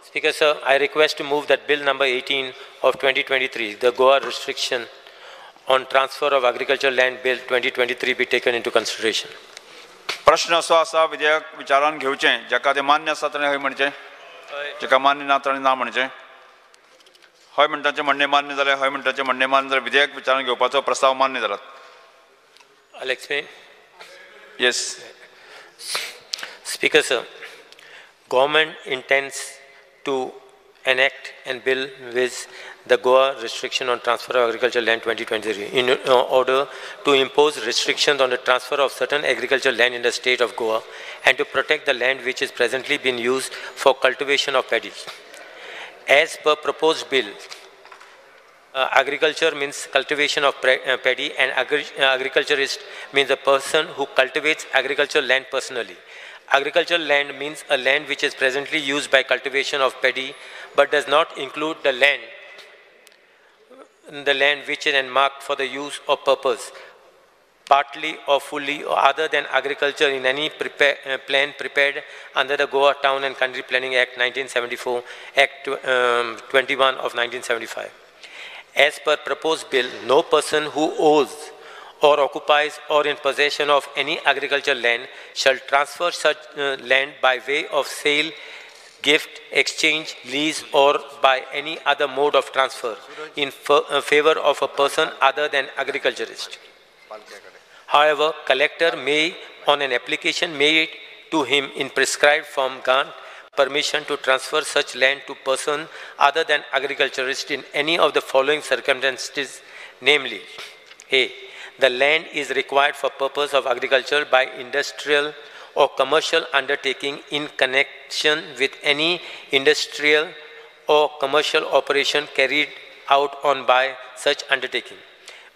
Speaker, sir, I request to move that Bill number 18 of 2023, the Goa restriction on transfer of agricultural land Bill 2023 be taken into consideration. प्रश्न असो आसा विधेयक विचारान घेवचें जाका ते मान्य आसा ताणें हय म्हणचें जाका मान्य ना ताणें ना म्हणचें हय म्हणटाचें म्हणणें मान्य जालें हय म्हणटाचें म्हणणें मान्य जालें विधेयक विचारान घेवपाचो प्रस्ताव मान्य जालात. I'll explain. Yes. Speaker, sir, government intends to enact and bill with the Goa restriction on transfer of agricultural land 2023 in order to impose restrictions on the transfer of certain agricultural land in the state of Goa and to protect the land which is presently being used for cultivation of paddy. As per proposed bill, agriculture means cultivation of paddy, and agriculturist means a person who cultivates agricultural land personally. Agricultural land means a land which is presently used by cultivation of paddy but does not include the land which is marked for the use or purpose, partly or fully or other than agriculture in any plan prepared under the Goa Town and Country Planning Act 1974, Act 21 of 1975. As per proposed bill, no person who owns or occupies or in possession of any agricultural land shall transfer such land by way of sale, gift, exchange, lease, or by any other mode of transfer in favor of a person other than agriculturist. However, collector may, on an application made to him in prescribed form, grant permission to transfer such land to person other than agriculturist in any of the following circumstances, namely: A. The land is required for purpose of agriculture by industrial or commercial undertaking in connection with any industrial or commercial operation carried out on by such undertaking.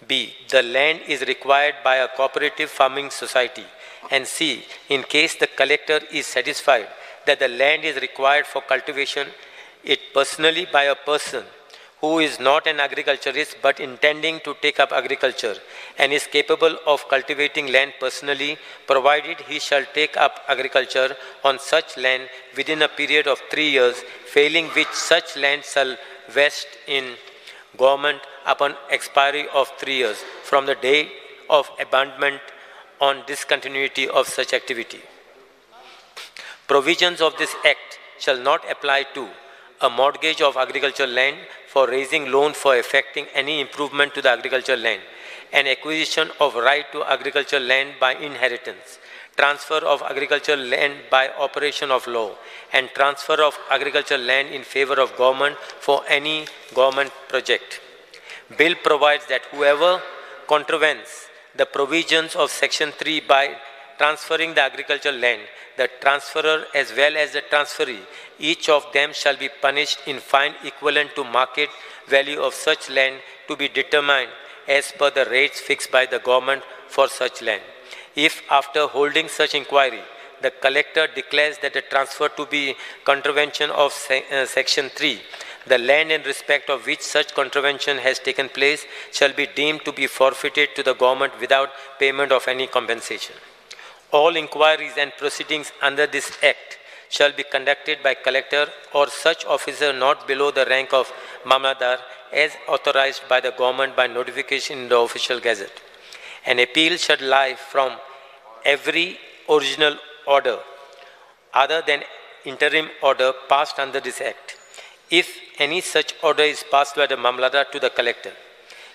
B. The land is required by a cooperative farming society. And C. In case the collector is satisfied that the land is required for cultivation it personally by a person who is not an agriculturist but intending to take up agriculture and is capable of cultivating land personally, provided he shall take up agriculture on such land within a period of 3 years, failing which such land shall vest in government upon expiry of 3 years from the date of abandonment on discontinuity of such activity. Provisions of this Act shall not apply to a mortgage of agricultural land for raising loan for effecting any improvement to the agricultural land, an acquisition of right to agricultural land by inheritance, transfer of agricultural land by operation of law, and transfer of agricultural land in favor of government for any government project. Bill provides that whoever contravenes the provisions of Section 3 by transferring the agricultural land, the transferor as well as the transferee, each of them shall be punished in fine equivalent to market value of such land to be determined as per the rates fixed by the government for such land. If after holding such inquiry, the collector declares that the transfer to be contravention of Section 3, the land in respect of which such contravention has taken place shall be deemed to be forfeited to the government without payment of any compensation. All inquiries and proceedings under this Act shall be conducted by collector or such officer not below the rank of Mamladar as authorized by the government by notification in the official gazette. An appeal shall lie from every original order other than interim order passed under this Act, if any such order is passed by the Mamladar to the collector.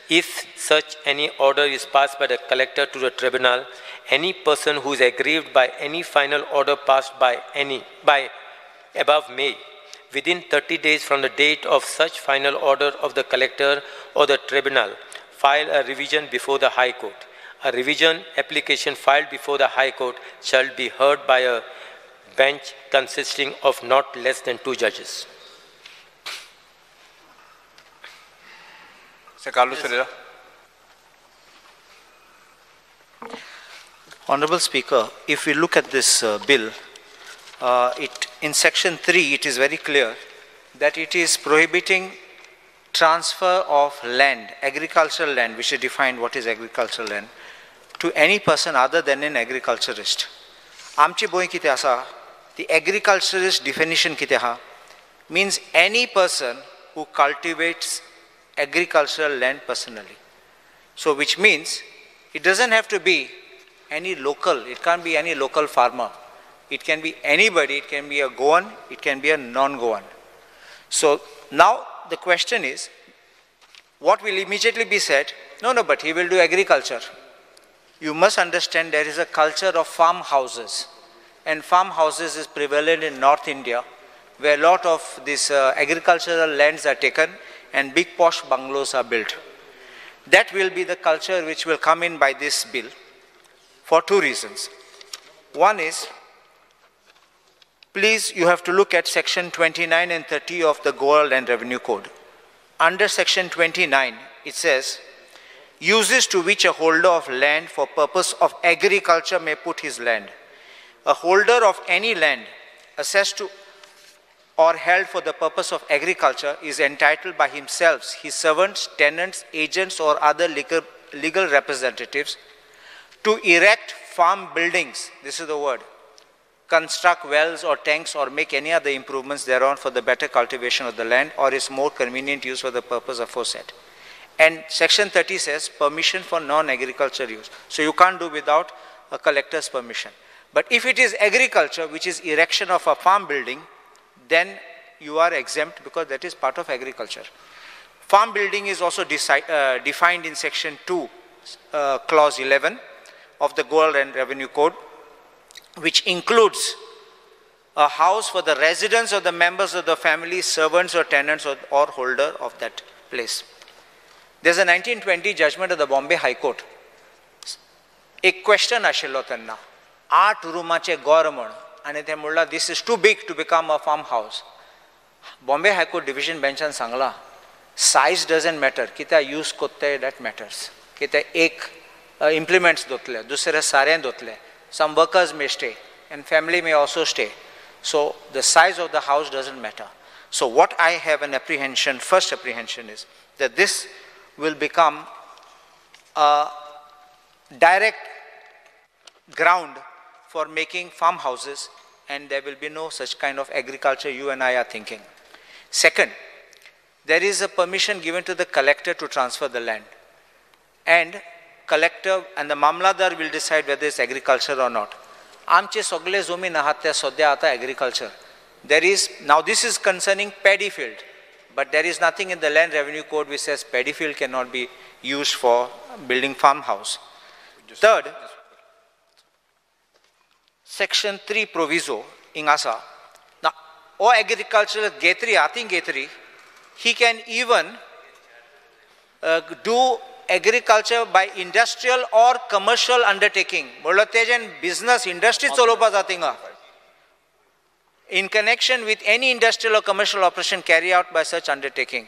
If such any order is passed by the collector to the tribunal, any person who is aggrieved by any final order passed by above may, within 30 days from the date of such final order of the collector or the tribunal, file a revision before the High Court. A revision application filed before the High Court shall be heard by a bench consisting of not less than 2 judges. Honorable Speaker, if we look at this bill, in Section 3, it is very clear that it is prohibiting transfer of land, agricultural land, which is defined what is agricultural land, to any person other than an agriculturist. आमची बोय कितें आसा, the agriculturist definition कितें आहा, means any person who cultivates agricultural land personally. So which means it doesn't have to be any local, it can't be any local farmer. It can be anybody, it can be a Goan, it can be a non-Goan. So now the question is, what will immediately be said? No, but he will do agriculture. You must understand there is a culture of farmhouses. And farmhouses is prevalent in North India, where a lot of these agricultural lands are taken and big posh bungalows are built. That will be the culture which will come in by this bill for two reasons. One is, please, you have to look at section 29 and 30 of the Goa Land Revenue Code. Under section 29, it says, uses to which a holder of land for purpose of agriculture may put his land. A holder of any land assessed to or held for the purpose of agriculture is entitled by himself, his servants, tenants, agents or other legal representatives to erect farm buildings, this is the word, construct wells or tanks or make any other improvements thereon for the better cultivation of the land or its more convenient use for the purpose aforesaid. And section 30 says permission for non-agriculture use. So you can't do without a collector's permission. But if it is agriculture, which is erection of a farm building, then you are exempt because that is part of agriculture. Farm building is also defined in section 2, clause 11 of the Goa Land Revenue Code, which includes a house for the residence of the members of the family, servants or tenants or holder of that place. There's a 1920 judgment of the Bombay High Court. एक question आशिल्लो तेन्ना 8 रुमाचे घर म्हण आनी ते म्हणला this is too big to become a farmhouse. Bombay High Court Division Bench Sangla size doesn't matter, कित्याक use कोत्ते that matters. कित्याक एक implements दोतले, दुसरे सारें दोतले. Some workers may stay and family may also stay. So the size of the house doesn't matter. So what I have an apprehension, first apprehension is that this will become a direct ground for making farmhouses and there will be no such kind of agriculture you and I are thinking. Second, there is a permission given to the collector to transfer the land. And collector and the mamladar will decide whether it's agriculture or not. Amche sogle zomin ahat te sodya ata agriculture. There is, now this is concerning paddy field, but there is nothing in the Land Revenue Code which says paddy field cannot be used for building farmhouse. Third, section 3 proviso in Asa. Now, o agricultural getri, ating getri, he can even do agriculture by industrial or commercial undertaking. Bolate business industry cholopa jatinga. In connection with any industrial or commercial operation carried out by such undertaking.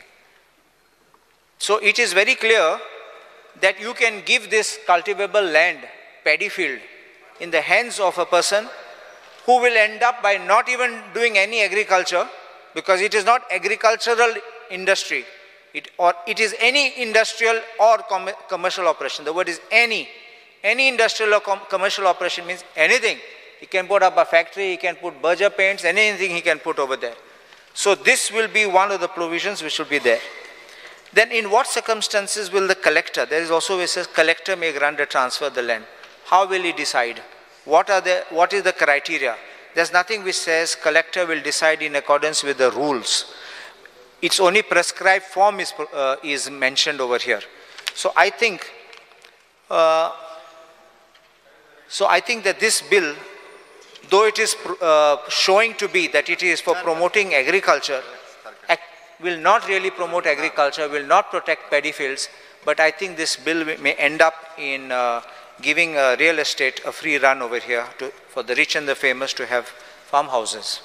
So it is very clear that you can give this cultivable land, paddy field, in the hands of a person who will end up by not even doing any agriculture because it is not agricultural industry. It is any industrial or commercial operation. The word is any. Any industrial or commercial operation means anything. He can put up a factory, he can put Berger paints, anything he can put over there. So this will be one of the provisions which will be there. Then in what circumstances will the collector, there is also where it says collector may grant or transfer the land. How will he decide? What is the criteria? There's nothing which says collector will decide in accordance with the rules. Its only prescribed form is mentioned over here. So I think that this bill, though it is showing to be that it is for promoting agriculture, will not really promote agriculture, will not protect paddy fields, but I think this bill may end up in giving real estate a free run over here for the rich and the famous to have farmhouses.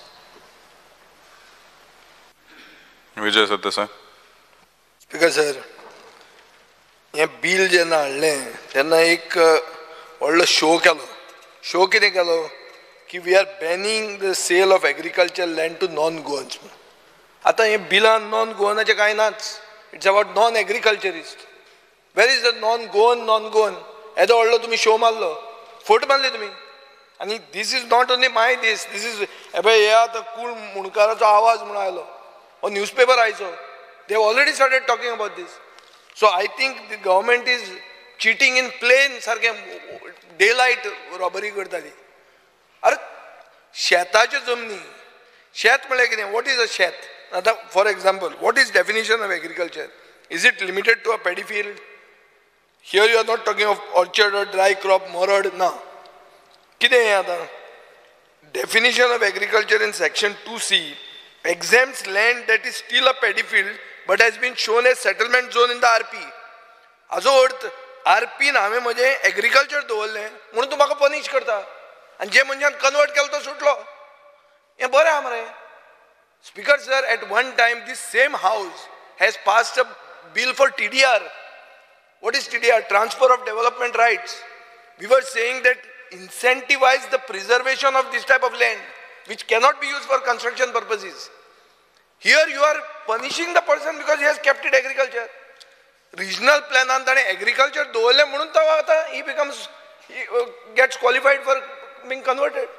Vijay Satyasai. Speaker sir, hey bill जेन्ना हाडलें तेन्ना एक व्हडलो show केलो. Show कितें केलो की we are banning the sale of agriculture land to non Goans. आतां हे बिलान नॉन गोवनाचें कांय नाच. It's about non agriculturist. Where is the non Goan येदो व्हडलो तुमी शो मारलो, फोट मारले तुमी. आनी this is not only my this is हे आतां कूळ मुणकाराचो आवाज म्हणून आयलो. or newspaper आयचो. They have already started talking about this. So I think the government is cheating in plain सारखे daylight robbery करताली. अरे शेताच्यो जमनी, शेत म्हळ्यार कितें? What is a शेत? आता for example, what is definition of agriculture? Is it limited to a paddy field? Here you are not talking of orchard or dry crop, morad, no. कितें हें आतां? Definition of agriculture in section 2C exempts land that is still a paddy field but has been shown as settlement zone in the RP. Hajo earth RP न हांवें म्हजें agriculture दवरलें म्हणून तूं म्हाका पनिश करता आनी जे मनशान कन्वर्ट केलो तो सुटलो. हें बरें आहा मरे. Speaker sir, at one time this same house has passed a bill for TDR. What is TDR? Transfer of development rights. We were saying that incentivize the preservation of this type of land which cannot be used for construction purposes. Here you are punishing the person because he has kept it agriculture. Regional plan and agriculture he becomes, he gets qualified for being converted.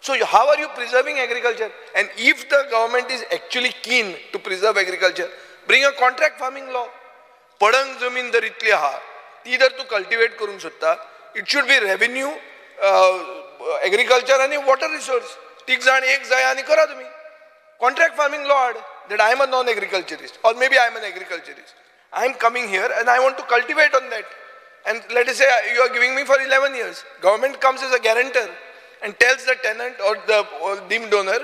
So how are you preserving agriculture? And if the government is actually keen to preserve agriculture, bring a contract farming law. Padang zamin dar itli ha, ती जर तू cultivate करूंक सोदता, it should be revenue, agriculture and water resource. तीग जाण एक जाय आनी करा तुम्ही. Contract farming law that I am a non-agriculturist or maybe I am an agriculturist. I am coming here and I want to cultivate on that. And let us say you are giving me for 11 years. Government comes as a guarantor and tells the tenant or the deemed donor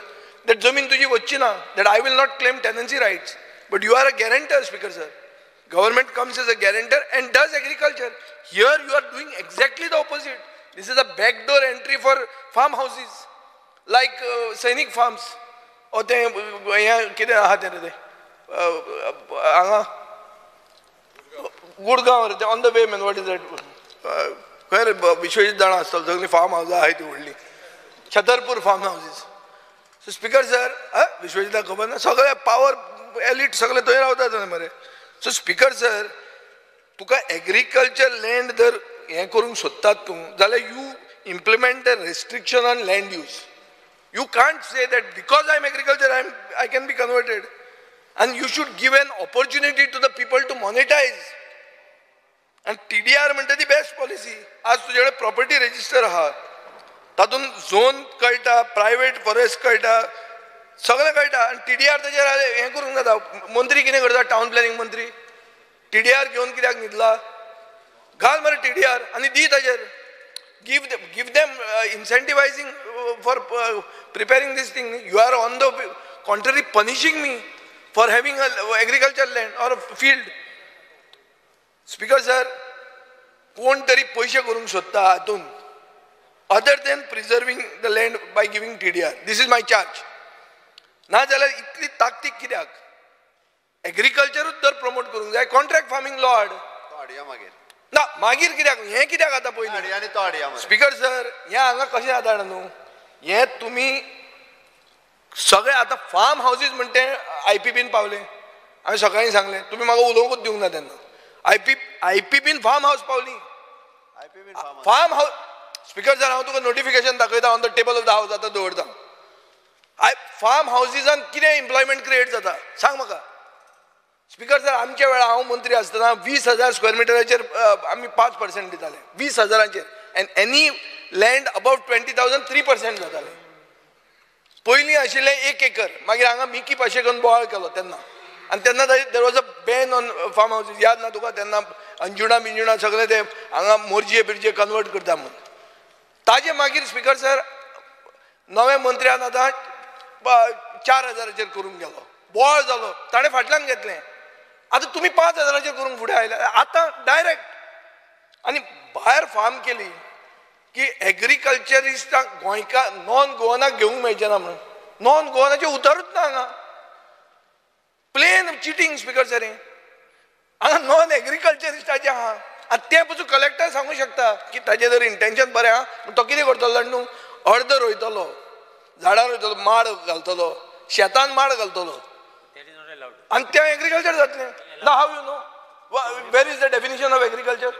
that zamin tuji vachchi na, that I will not claim tenancy rights. But you are a guarantor, Speaker sir. Government comes as a guarantor and does agriculture. Here you are doing exactly the opposite. This is a backdoor entry for farmhouses like Sainik farms. Or they Gurgaon, on the way, man, what is that? Where Vishwajit Dana Astal, the only farmhouse I do only. Chhatarpur farmhouses. So, Speaker sir, Vishwajit Governor, Sagale power elite, Sagale Toya Mare. So, Speaker sir, Tuka agriculture land there, Yankurung Sotatum, Zala, you implement a restriction on land use. You can't say that because I am agriculture, I can be converted. And you should give an opportunity to the people to monetize. And TDR is the best policy. As you have property register, tatun zone kaita, private forest kaita, sagale kaita, and TDR he karunga da. Mantri kine karta? Town planning mantri. TDR gyon kidak nidla. Gal mare TDR, ani di tajer. Give them incentivizing for preparing this thing. You are on the contrary punishing me for having an agricultural land or a field. Speaker sir, कोण तरी पैसे करूंक सोदता हातून other than preserving the land by giving TDR. This is my charge. ना जाल्यार इतली ताकतीक कित्याक? Agriculture तर promote करूंक जाय. Contract farming law हाड. ना मागीर कित्याक? हें कित्याक आतां पयलीं? Speaker sir, हें हांगा कशें जाता न्हू? हें तुमी सगळे आतां फार्म हाऊसेस म्हणटे IPBन पावले. हांवें सकाळीं सांगलें, तुमी म्हाका उलोवंकूच दिवंक ना तेन्ना. IPBन फार्म हाऊस पावली. Farm house. स्पीकर सर, हांव तुका नोटिफिकेशन दाखयता on the table of the house आतां दवरता. फार्म हाऊसिसान कितें एम्प्लॉयमेंट क्रिएट जाता सांग म्हाका. स्पीकर सर, आमच्या वेळार हांव मंत्री आसतना 20,000 स्क्वेअर मिटराचेर आमी 5% दिताले. 20,000चेर. एंड एनी लँड अबव 20,000 3% जाताले. पयलीं आशिल्लें 1 एकर. मागीर हांगा मिकी पाशेकन बोवाळ केलो तेन्ना. आनी तेन्ना there was a ban on farm houses. याद ना तुका? तेन्ना अंजुणा बिंजुणा सगळे ते हांगा मोरजे बिरजे कन्वर्ट करता म्हणून. ताजे मागीर स्पीकर सर नवे मंत्र्यान आतां 4,000चेर करूंक गेलो. बोवाळ जालो. ताणें फाटल्यान घेतलें. आतां तुमी 5,000चेर करूंक फुडें आयल्या. आतां डायरेक्ट. आनी भायर फार्म केली की एग्रीकल्चरिस्टांक गोंयकार नॉन गोवनाक घेवंक मेळचें ना म्हणून. नॉन गोवनाचें उतारूच ना हांगा. Plain cheating speaker sir. हांगा नॉन एग्रीकल्चरिस्टाचें आहा. आनी तें पसून कलेक्टर सांगूंक शकता की ताजें जर इंटेन्शन बरें आहा. तो कितें करतलो जाण न्हू? अर्द रोयतलो, झाडां रोयतलो, माड घालतलो, शेतान माड घालतलो आनी तें एग्रीकल्चर जातलें. ना how you know? Where is the definition of agriculture?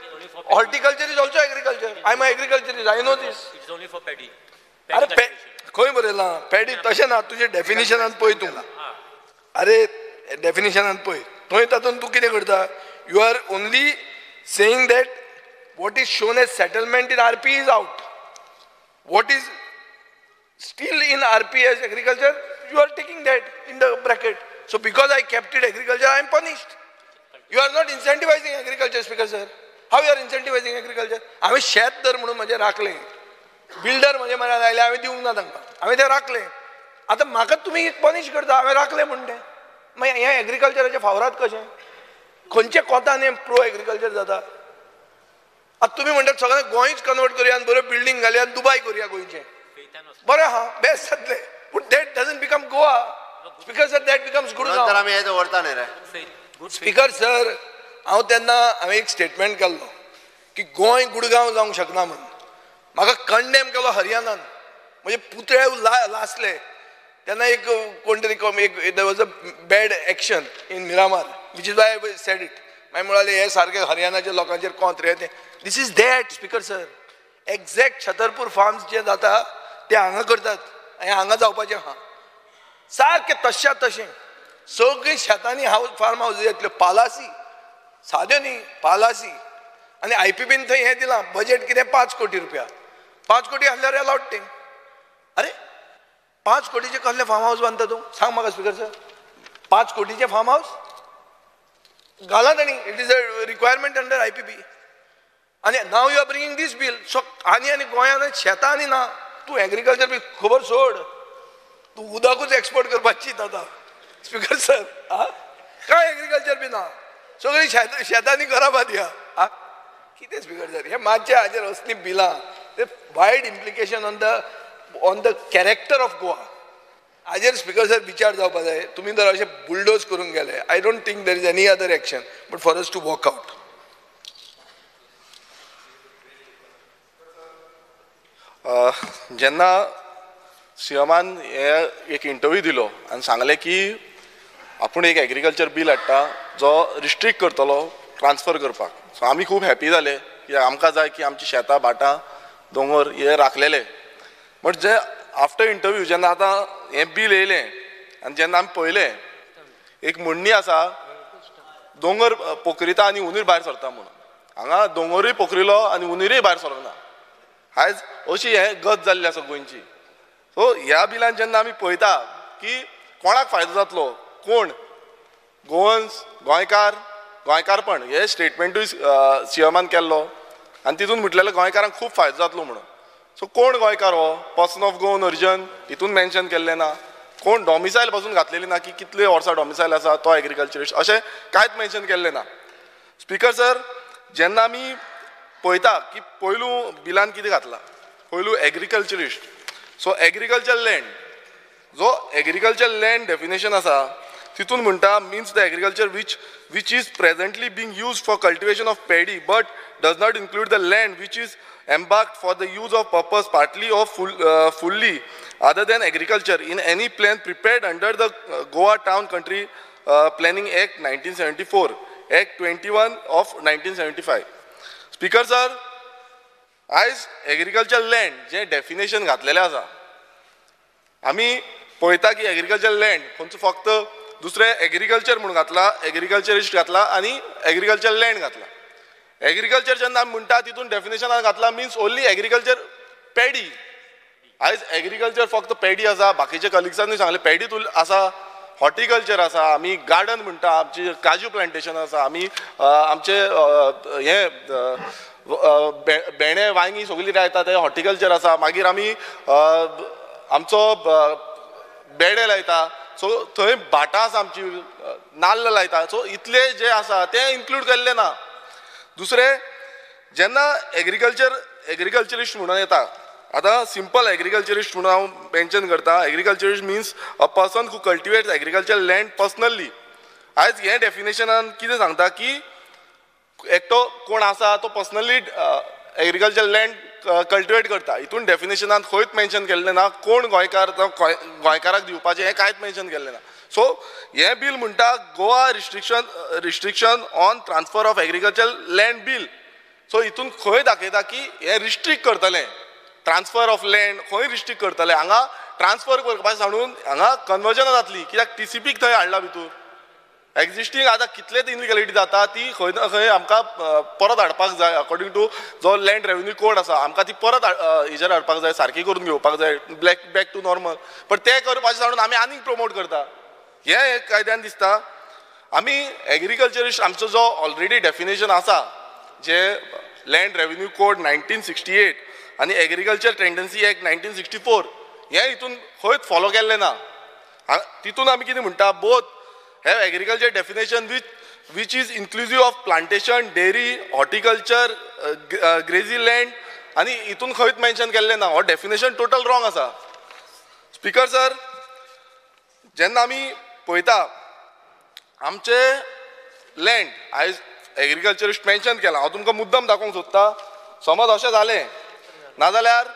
Horticulture is also agriculture. I am an agriculturist. I know this. It's only for paddy. अरे खंय बरयलां? पॅडी तशें ना. तुजें डेफिनेशनान पळय तूं. अरे डेफिनेशनान पळय थंय तातूंत तूं कितें करता you are only saying that what is shown as settlement in RP is out what is still in RP as agriculture you are taking that in the bracket so because I kept it agriculture I am punished you are not incentivising agriculture speaker sir how you are incentivising agriculture हांवें शेत दर म्हणून म्हजें राखलें builder म्हजे म्हऱ्यान आयले हांवें दिवंक ना तांकां हांवें तें राखलें आतां म्हाका तुमी पनीश करता हांवें राखलें म्हण तें मागीर हें एग्रीकल्चराचें फावरात कशें खंयच्या कोतान हें प्रो एग्रीकल्चर जाता आतां तुमी म्हणटात सगळें गोंयच कन्वर्ट करुया आनी बऱ्यो बिल्डींग घालया आनी दुबय करुया गोंयचें बरें आहा बेस्ट जातलें पूण that doesn't become Goa speaker sir that becomes Gurgaon आमी हें दवरता न्ही रे स्पीकर सर हांव तेन्ना हांवें एक स्टेटमेंट केल्लो की गोंय गुडगांव जावंक शकना म्हणून म्हाका कंडेम केलो हरियाणान म्हणजे पुतळे लासले तेन्ना एक कोण तरी there was a bad action in Miramar which is why I said it मागीर म्हणाले हे सारके हरियाणाच्या लोकांचेर कोंत रे तें this is that speaker sir exact Chhatarpur farms जे जाता ते हांगा करतात आनी हांगा जावपाचें आहा सारकें तश्या तशें सगळीं शेतांनी फार्म हावज येतल्यो पालासी साद्यो न्ही पालासी आनी IPBन थंय हें दिलां बजेट कितें 5 कोटी रुपया 5 कोटी आहल्यार अलाउड थिंग अरे 5 कोटीचे कसले फार्म हावस बांदता तूं सांग म्हाका स्पीकर सर 5 कोटीचे फार्म हावस घाला ताणी it is a requirement under IPB आनी नाव यू आर ब्रिंगींग दीस बील सो आनी गोंयांत शेतां आनी ना तूं एग्रीकल्चर बी खबर सोड तूं उदकूच एक्सपोर्ट करपाची चिंता आतां स्पीकर सर काय एग्रीकल्चर बी ना सगळीं शेतांनी घरां बांदया कितें स्पीकर सर हे मातशें हाजेर असलीं बिलां ते wide implication on the character of Goa हाजेर स्पीकर सर विचार जावपाक जाय तुमी जर अशें बुलडोज करून गेले I don't think there is any other action but for us to walk out जेन्ना सीएमान हे एक इंटरव्यू दिलो आनी सांगलें की आपूण एक एग्रीकल्चर बील हाडटा जो रिस्ट्रिक्ट करतलो ट्रान्सफर करपाक सो आमी खूब हॅपी जाले की आमकां जाय की आमची शेतां भाटां दोंगर हे राखलेले बट जे आफ्टर इंटरव्यू जेन्ना आतां हें बील येयलें आनी जेन्ना आमी पळयलें एक म्हणणी आसा दोंगर पोखरिता आनी उंदीर भायर सरता म्हणून हांगा दोंगरूय पोखरिलो आनी उंदीरूय भायर सरना आयज अशी हें गत जाल्ली आसा गोंयची सो ह्या बिलान जेन्ना आमी पळयता की कोणाक फायदो जातलो कोण गोवन्स गोंयकारपण हे स्टेटमेंटूय सीएमान केल्लो आनी तितून म्हटलेलें गोंयकारांक खूब फायदो जातलो म्हणून सो कोण गोंयकार हो पर्सन ऑफ गोवन ओरिजन हितून मेन्शन केल्लें ना कोण डॉमिसायल पासून घातलेली ना की कितले वर्सां डॉमिसायल आसा तो एग्रीकल्चरिस्ट अशें कांयच मेन्शन केल्लें ना स्पीकर सर जेन्ना आमी पळयता की पयलू बिलान कितें घातलां पयलू एग्रीकल्चरिस्ट सो एग्रीकल्चर लँड जो एग्रीकल्चर लँड डेफिनेशन आसा तितून म्हणटा means the agriculture which is presently being used for cultivation of paddy but does not include the land which is embarked for the use of purpose partly or fully other than agriculture in any plan prepared under the Goa Town Country Planning Act 1974 Act 21 of 1975 Speaker sir आयज agriculture land जे definition घातलेलें आसा आमी पळयता की agriculture land खंयचो फक्त दुसरे agriculture म्हणून घातला एग्रीकल्चरिस्ट घातला आनी एग्रीकल्चर लँड घातला एग्रीकल्चर जेन्ना आमी म्हणटा तितून डेफिनेशनान घातला मीन्स ओन्ली एग्रीकल्चर पॅडी आयज एग्रीकल्चर फक्त पॅडी आसा बाकीच्या कलिग्सांनी सांगलें पॅडी आसा हॉर्टिकल्चर आसा आमी गार्डन म्हणटा आमची काजू प्लांटेशन आसा आमी आमचे हे भेंडे वांयगी सगळीं लायता ते हॉर्टिकल्चर आसा मागीर आमी आमचो बेडे लायता सो थंय भाटां आसा आमची नाल्ल लायता सो इतले जे आसा ते इन्क्लूड केल्ले ना दुसरें जेन्ना एग्रीकल्चरिस्ट म्हणून येता आतां सिंपल एग्रीकल्चरिस्ट म्हणून हांव मेन्शन करता agriculturist mince a person who cultivates agriculture land personally आयज हे डेफिनेशनान कितें सांगता की एकटो कोण आसा तो पर्सनली एग्रीकल्चर लँड कल्टिवेट करता हितून डेफिनेशनान खंयच मेन्शन केल्लें ना कोण गोंयकार गोंयकाराक दिवपाचें हें कांयच मेन्शन केल्लें ना सो हें बील म्हणटा Goa restriction on transfer of agriculture land bill so हितून खंय दाखयता की हें रिस्ट्रिक्ट करतलें ट्रान्सफर ऑफ लँड खंय रिस्ट्रिक्ट करतलें हांगा ट्रान्सफर करपाचें सांडून हांगा कन्वर्जनां जातली कित्याक TCPक थंय हाडला भितर एक्झिस्टींग आतां कितलेच इनलिगॅलिटी जाता ती खंय ना खंय आमकां परत हाडपाक जाय अकॉर्डिंग टू जो लँड रेव्हेन्यू कोड आसा आमकां ती परत हेजेर हाडपाक जाय सारकी करून घेवपाक जाय बॅक टू नॉर्मल पण ते करपाचें सांडून आमी आनीक प्रमोट करता हें एक कायद्यान दिसता आमी एग्रीकल्चरिस्ट आमचो जो ऑलरेडी डेफिनेशन आसा जे लँड रेव्हेन्यू कोड 1968 आनी एग्रीकल्चर टेंडन्सी एक्ट 1964 हें हितून खंयच फॉलो केल्लें ना तितून आमी कितें म्हणटा both have agriculture definition which is inclusive of plantation, dairy, horticulture, grazy land आणि इतून खंयच मेन्शन केल्लें ना हो डेफिनेशन टोटल रॉंग आसा स्पीकर सर जेन्ना आमी पळयता आमचे लँड आयज एग्रीकल्चरिस्ट मेन्शन केलां हांव तुमकां मुद्दम दाखोवंक सोदता समज अशें जालें नाजाल्यार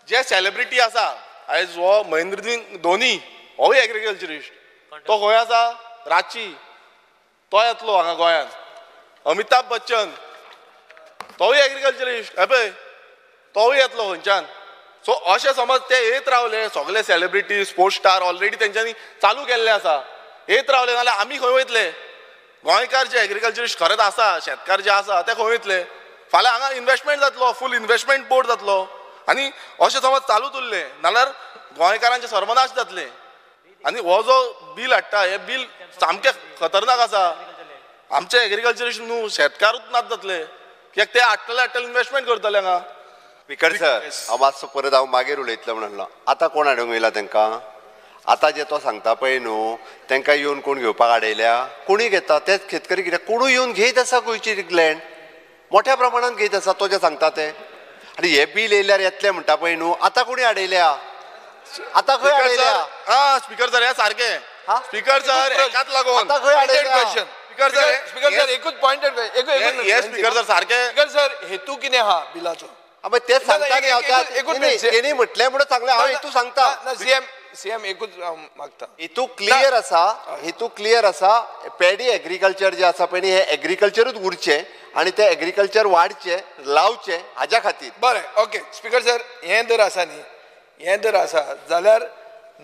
जे सेलिब्रिटी आसा आयज हो महेंद्र सिंग धोनी होय एग्रीकल्चरिस्ट तो खंय आसा रांची तो येतलो हांगा गोंयांत अमिताभ बच्चन तोय एग्रीकल्चरिस्ट हे पळय तोय येतलो खंयच्यान सो अशें समज ते येत रावले सगळे सेलिब्रिटी स्पोर्ट्स स्टार ऑलरेडी तेंच्यांनी चालू केल्ले आसा येत रावले नाल्यार आमी खंय वयतले गोंयकार जे एग्रीकल्चरिस्ट खरेंच आसा शेतकार जे आसा ते खंय वयतले फाल्यां हांगा इन्व्हेस्टमेंट जातलो फूल इन्व्हेस्टमेंट बोर्ड जातलो आनी अशें समज चालूच उरलें नाल्यार गोंयकारांचे सर्वनाश जातले आनी हो जो बील हाडटा हे बील सामकें खतरनाक आसा आमचे एग्रीकल्चरिस्ट न्हू शेतकारूच नाच जातले कित्याक ते हाडटले इन्व्हेस्टमेंट करतले हांगा स्पीकर सर हांव मातसो परत हांव मागीर उलयतलो म्हणलो आतां कोण हाडूंक येयला तांकां आतां जे तो सांगता पळय न्हू तांकां येवन कोण घेवपाक हाडयल्या कोणी घेता तेच शेतकरी कित्याक कोणूय येवन घेयत आसा गोंयची लँड मोठ्या प्रमाणात घेयत आसा तो जे सांगता ते आनी हे बील येयल्यार येतले म्हणटा पळय न्हू आतां कोणी हाडयल्या आता खंय हाडयल्या स्पीकर सर हे सारखे स्पीकर सर एकाच लागून आता खंय हाडयल्या स्पीकर सर एकूच पॉइंटेड स्पीकर सर सारखे स्पीकर सर हेतू कितें आहा बिलाचो तेच सांगता तेणी म्हटलें म्हणून सांगलें हांव हेतू सांगता सीएम एकूच मागता हेतू क्लियर आसा पॅडी एग्रीकल्चर जे आसा पळय हे एग्रीकल्चरूच उरचें आनी ते एग्रीकल्चर वाडचे लावचे हाज्या खातीर बरें ओके स्पीकर सर हें जर आसा न्ही हें जर आसा जाल्यार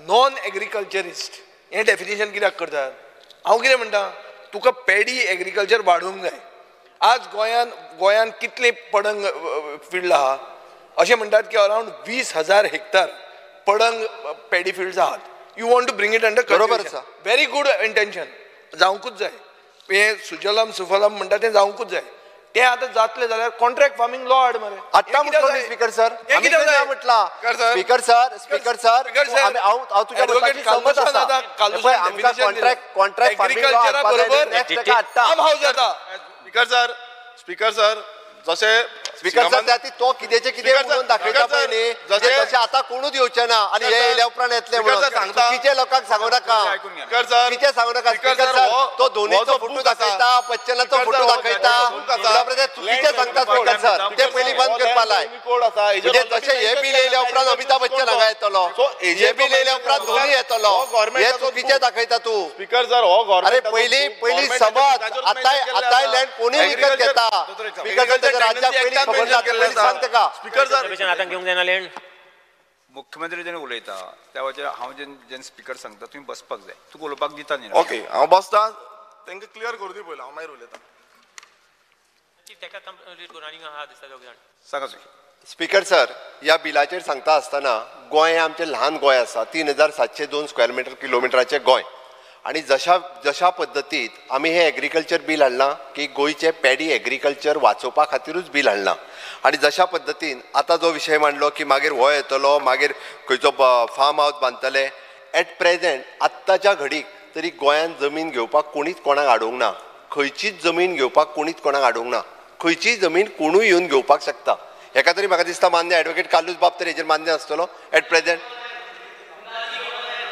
नॉन एग्रीकल्चरिस्ट हें डेफिनेशन कित्याक करतात हांव कितें म्हणटा तुका पॅडी एग्रीकल्चर वाडोवंक जाय आज गोंयान कितले पडंग फिल्ड आहा अशें म्हणटात की अरावंड 20,000 हेक्टर पडंग पॅडी फिल्ड्स आहात you want to bring it under बरोबर आसा व्हेरी गुड इंटेंशन जावंकूच जाय हे सुजलम सुफलम म्हणटा तें जावंकूच जाय ते आतां जातले जाल्यार कॉन्ट्रॅक्ट फार्मिंग लॉ हाड मरे आत्ता म्हटलो स्पीकर सर आमी कितें म्हटला स्पीकर सर हांव तुज्या मताची सहमत आसा आमकां कॉन्ट्रॅक्ट फार्मिंग लॉ हाडपाक जाता स्पीकर सर जशें स्पीकर सर तो कितेंचे कितें म्हणून दाखयता पळय न्ही जशें आतां कोणूच येवचें ना आनी हे येयल्या उपरांत येतले म्हणून चुकीचे लोकांक सांगू नाका चुकीचे सांगू नाका स्पीकर सर तो धोनीचो फोटो दाखयता बच्चनाचो फोटो दाखयता चुकीचे सांगता स्पीकर सर ते पयलीं बंद करपा लाय म्हणजे जशें हे बील येयल्या उपरांत अमिताभ बच्चन हांगा येतलो हे बील येयल्या उपरांत धोनी येतलो हे चुकीचे दाखयता तूं स्पीकर सर हो अरे पयलीं समज आतांय लँड कोणी विकत घेता स्पीकर सर राज्याक पयलीं मुख्यमंत्री जेन्ना उलयता त्या वेळाचेर हांव जेन्ना स्पीकर सांगता तुमी बसपाक जाय तुका उलोवपाक दिता न्ही ओके हांव बसता तांकां क्लियर करूं दी पयलीं हांव मागीर उलयतां सांगा स्पीकर सर ह्या बिलाचेर सांगता आसतना गोंय आमचें ल्हान गोंय आसा 3,702 स्क्वेअर किलोमिटराचें गोंय आणि जशा पद्दतीत आमी हे एग्रीकल्चर बील हाडलां की गोंयचे पॅडी एग्रीकल्चर वाचोवपा खातीरूच बील हाडलां आणि जशा पद्दतीन आतां जो विशय मांडलो की मागीर हो येतलो मागीर खंयचो फार्म हावस बांदतले एट प्रेझेंट आत्ताच्या घडीक तरी गोंयांत जमीन घेवपाक कोणीच कोणाक आडोवंक ना खंयचीच जमीन घेवपाक कोणीच कोणाक आडोवंक ना खंयचीय जमीन कोणूय येवन घेवपाक शकता हेका तरी म्हाका दिसता मान्य एडवोकेट कालूच बाब तर हेजेर मान्य आसतलो एट प्रेझेंट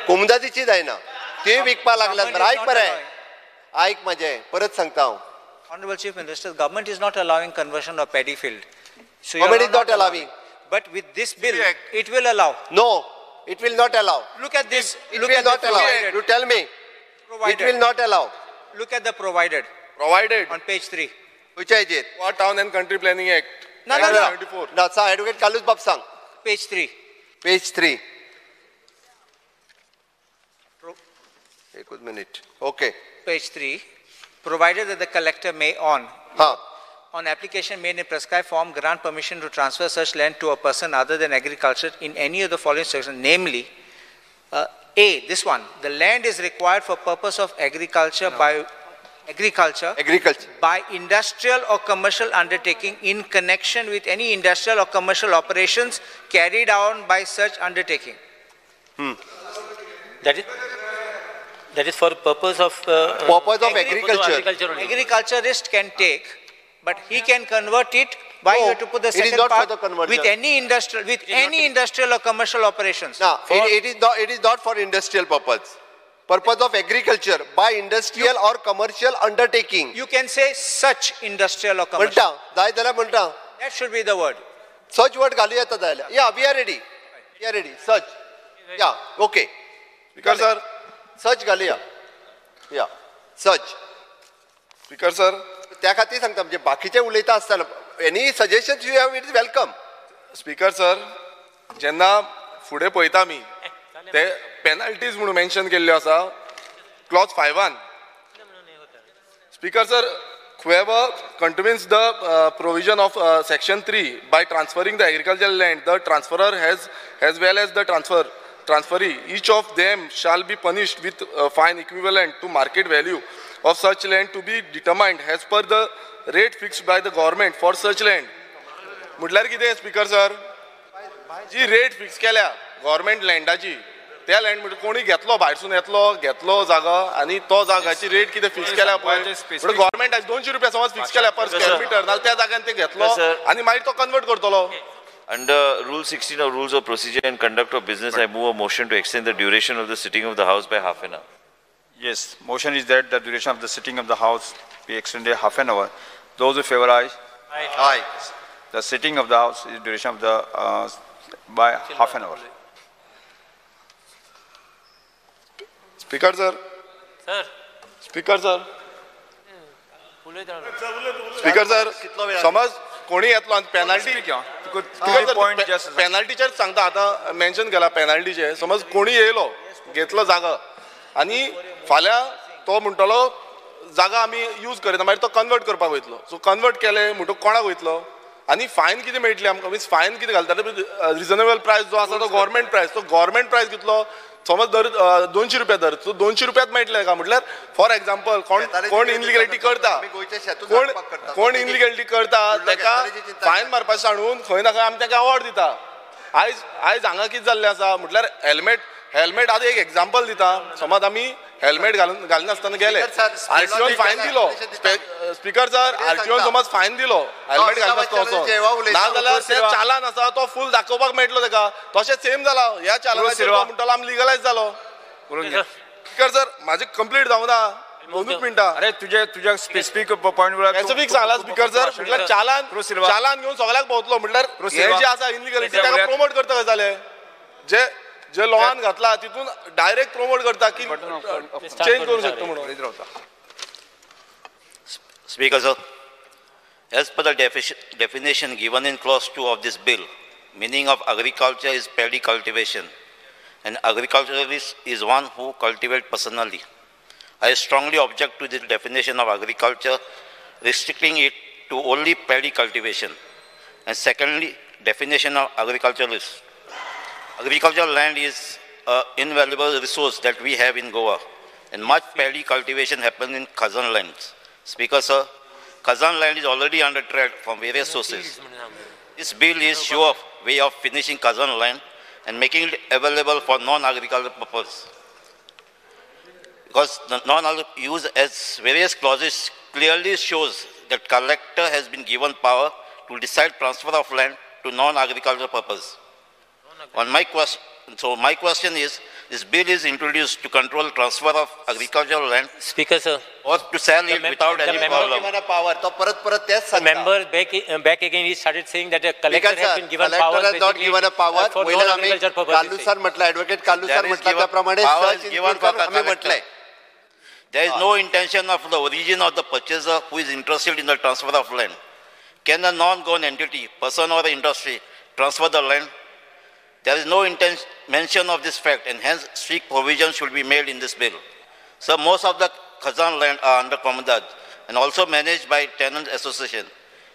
कोमदादीची जायना ते विकपा लागल्यात मरे आयक मरे आयक माझे परत सांगता हांव Honorable Chief Minister, government is not allowing conversion of paddy field. So government is not allowing. But with this bill, it will allow. No, it will not allow. Look at this. It will not allow. You tell me. It will not allow. Look at the provided. Provided on page 3. Which is it? What Town and Country Planning Act? No. No, sir. Advocate Kalus Bab sang. Page 3. Page 3. एक minute. Okay. Page 3, provided that the collector may on application made in prescribed form grant permission to transfer such land to a person other than agriculture in any of the following sections, namely, A, this one, the land is required for purpose of agriculture by industrial or commercial undertaking in connection with any industrial or commercial operations carried out by such undertaking. That is for purpose of agriculture. Agriculturist can take, but he can convert it. Why you have to put the second part? With any industrial or commercial operations. No, it is not for industrial purpose. Purpose of agriculture by industrial or commercial undertaking. You can say such industrial or commercial. That should be the word. Such word yeah, we are ready. We are ready. Such. Yeah, okay. Speaker sir. Such Galia. Yeah. Such. Speaker sir. त्या खातीर सांगता म्हणजे बाकीचे उलयता आसतना any suggestions you have, it is welcome. Speaker sir, जेन्ना फुडें पळयता आमी ते पेनल्टीज म्हणून मेन्शन केल्ल्यो आसा clause 5 Speaker sir, whoever contravenes the provision of section 3 by transferring the agricultural land, the transferor as well as the transferee, each of them shall be punished with a fine equivalent to market value of such land to be determined as per the rate fixed by the government for such land. म्हटल्यार कितें speaker sir, जी rate fix केल्या government लँडाची त्या land म्हणजे कोणी घेतलो भायरसून घेतलो जागा आणि तो जागाची रेट कितें फिक्स केल्या पळय म्हणजे गव्हर्मेंटाची 200 रुपया समज फिक्स केल्या पर स्क्वेअर मीटर नाल्यार त्या जाग्यान ते घेतलो आणि मागीर तो कन्वर्ट करतलो. Under Rule 16 of Rules of Procedure and Conduct of Business, I move a motion to extend the duration of the sitting of the House by half an hour. Yes, motion is that the duration of the sitting of the House be extended half an hour. Those who favor aye. Aye. The sitting of the House is duration of the by half an hour. Speaker sir. Sir. Speaker sir. Speaker sir. समज कोणी येतलो आणि penalty पेनल्टीचेर सांगता आता mention केला पेनल्टीचे समज कोणी येयलो घेतलो जागा आणि फाल्यां तो म्हणटलो जागा आमी यूज करिना मागीर तो कन्वर्ट करपाक वयतलो सो कन्वर्ट केले म्हणटून कोणाक वयतलो आणि फायन कितें मेळटली आमकां मीन्स फायन कितें घालता रिजनेबल प्रायस जो आसा तो गव्हर्मेंट प्रायस कितलो समज धर 200 रुपया धर सो 200 रुपयात मेळटले का म्हटल्यार फॉर एक्झाम्पल कोण इनलिगलिटी करता कोण इनलिगलिटी करता ताका फायन मारपाचें सांडून खंय नाका आमी ताका अवॉर्ड दिता. आयज हांगा कितें जाल्लें आसा म्हटल्यार हेल्मेट आतां एक एक्झाम्पल दिता समज आमी हेल्मेट घालनासतना गेले आरटीओन फायन दिलो स्पीकर सर आरटीओन समज फायन दिलो हेल्मेट घालनासतना असो नाजाल्यार ते चालान आसा तो फूल दाखोवपाक मेळटलो ताका तशें सेम जाला ह्या चालानाचेर तो म्हणटलो आमी लिगलायज जालो. स्पीकर सर म्हाजें कंप्लीट जावं ना 2 मिनटां. अरे तुझ्या specific point specific Sangla speaker sir म्हटल्यार चालान घेवन सगळ्याक भोंवतलो म्हटल्यार हे जे आसा इनलिगलिटी ताका प्रमोट करता काय जालें जे लॉन घातला तितून डायरेक्ट प्रमोट करता की चेंज करू शकतो म्हणून. Speaker sir, as per the definition given in clause 2 of this bill, meaning of agriculture is paddy cultivation and agriculturalist is one who cultivates personally. I strongly object to this definition of agriculture, restricting it to only paddy cultivation. And secondly, definition of agriculturalist. Agricultural land is an invaluable resource that we have in Goa, and much paddy cultivation happens in Khazan lands. Speaker sir, Khazan land is already under threat from various sources. This bill is sure way of finishing Khazan land and making it available for non-agricultural purpose. Because the non-agricultural use as various clauses clearly shows that collector has been given power to decide transfer of land to non-agricultural purpose. My question is, this bill is introduced to control transfer of agricultural land. Speaker sir. Or to sell it without any problem. Member back again he started saying that a collector has been given power. Collector has not given a power. For non-agricultural purposes. Kallu sir म्हटलं advocate Kallu sir म्हटलं त्याप्रमाणे search include करून आम्ही म्हटलंय. There is no intention of the origin of the purchaser who is interested in the transfer of land. Can a non-government entity, person or industry transfer the land? There is no mention of this fact, and hence strict provision should be made in this bill. So most of the Khazan land are under Commandant and also managed by tenant association,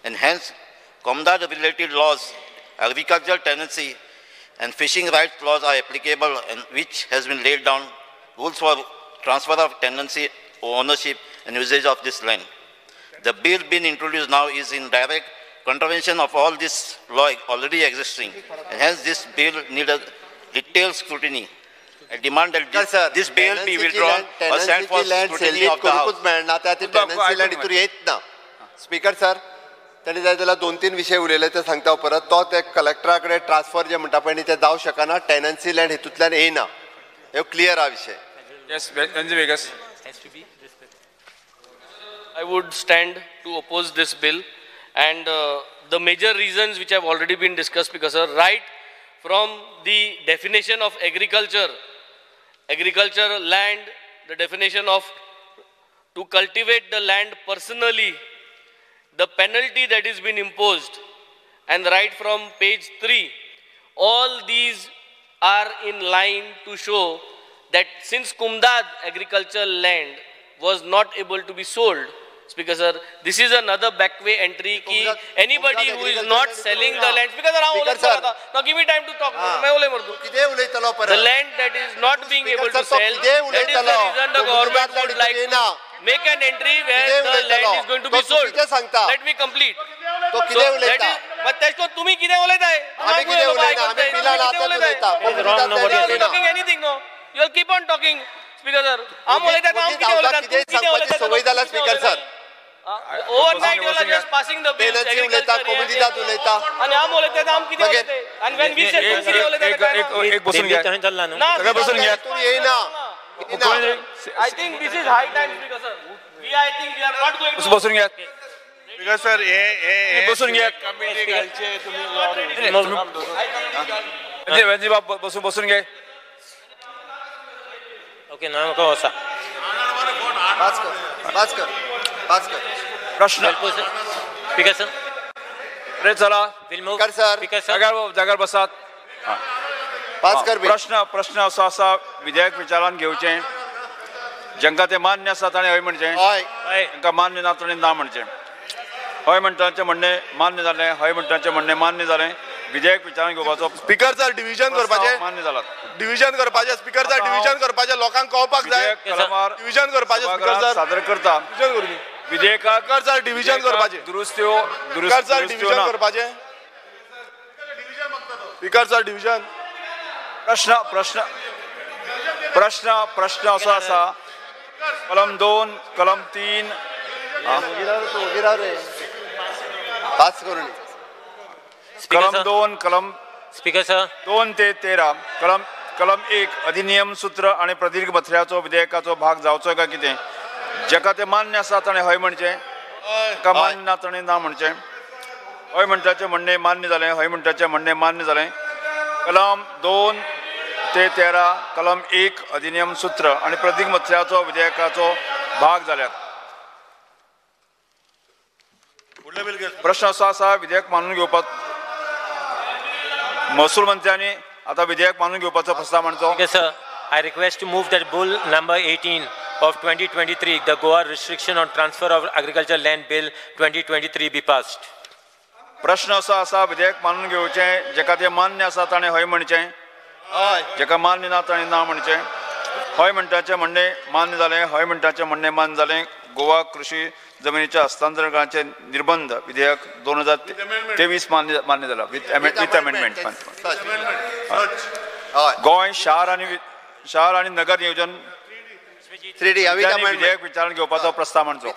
and hence Commandant related laws, agricultural tenancy and fishing rights laws are applicable, and which has been laid down rules for transfer of tenancy, ownership and usage of this land. The bill being introduced now is in direct contravention of all this law already existing, and hence this bill needs a detailed scrutiny. I demand that this bill be withdrawn or sent for scrutiny of the House. Speaker sir, त्यांनी जाय जाल्यार 2-3 विषय उलयले ते सांगता परत तो ते कलेक्टराकडे ट्रान्सफर जे म्हणटा पळय ते जावं शकना, टेनन्सी लँड हेतूंतल्यान येना, हे क्लियर हा विषय. Yes, Benji Vegas. I would stand to oppose this bill, and the major reasons which have already been discussed, because right from the definition of agriculture land, the definition of to cultivate the land personally, the penalty that is been imposed, and right from page 3, all these are in line to show that since Kumdad agricultural land was not able to be sold, Speaker sir, this is another backway entry ki anybody who is not selling the land. Speaker sir, now give me time to talk. The land that is not being able to sell, that is the reason the government would like to make an entry where the land is going to be sold. Let me complete. So that is, but तुम्ही किती बोलत आहे? You're talking anything, no? You'll keep on talking, Speaker sir. Speaker sir. Overnight you are just passing the bill. And when we say I think this is high time, Speaker sir. I think we are not going to. Speaker sir, बसून घे. Okay, now go sir. पास कर. प्रश्न. Speaker sir. रे चला. Will move. Speaker sir. जागार बसात. पास कर. प्रश्न असो आसा, विधेयक विचारान घेवचें, जांकां ते मान्य आसात आनी हय म्हणचें, तांकां मान्य ना तांणी ना म्हणचें. हय म्हणटाचें म्हणणें मान्य जालें, हय म्हणटाचें म्हणणें मान्य जालें. विधेयक विचारान घेवपाचो. स्पीकर सर डिव्हिजन करपाचें. मान्य जालात. डिव्हिजन करपाचें. स्पीकर सर डिव्हिजन करपाचें, लोकांक कळपाक जाय. डिव्हिजन करपाचें स्पीकर सर. सादर करता. विधेयकाक सर डिव्हिजन करपाचें. दुरुस्त्यो सर डिव्हिजन करपाचें. Speaker sir division. प्रश्न असो आसा, कलम 2, कलम 3 पास करून. कलम 2, कलम Speaker sir. 2 ते 13, कलम 1 अधिनियम सूत्र आणि प्रदीर्घ बथऱ्याचो विधेयकाचो भाग जावचो काय कितें, जेका ते मान्य आसा ताणें हय म्हणचें, का मान्य ना ताणें ना म्हणचें. हय म्हणटाचें म्हणणें मान्य जालें, हय म्हणटाचें म्हणणें मान्य जालें. कलम 2 ते 13, कलम 1 अधिनियम सूत्र आणि प्रदीर्घ बथऱ्याचो विधेयकाचो भाग जाल्यात. प्रश्न असो आसा, विधेयक मानून घेवपाक महसूल मंत्र्यांनी आता विधेयक मानून घेवपाचो प्रस्ताव मांडचो. Speaker sir, I request to move that Bill number 18 of 2023, the Goa Restriction on Transfer of Agricultural Land Bill 2023 be passed. प्रश्न असो आसा, विधेयक मानून घेवचें, जेका ते मान्य आसा ताणें हय म्हणचें, जेका मान्य ना ताणें ना म्हणचें. हय म्हणटाचें म्हणणें मान्य जालें, हय म्हणटाचें म्हणणें मान्य जालें. गोवा कृषी जमिनीच्या हस्तांतरणाचे निर्बंध विधेयक 2023 मान्य झाला विथ अमेंडमेंट. गोंय शहर आणि नगर नियोजन विधेयक विचारान घेवपाचो प्रस्ताव मांडचो.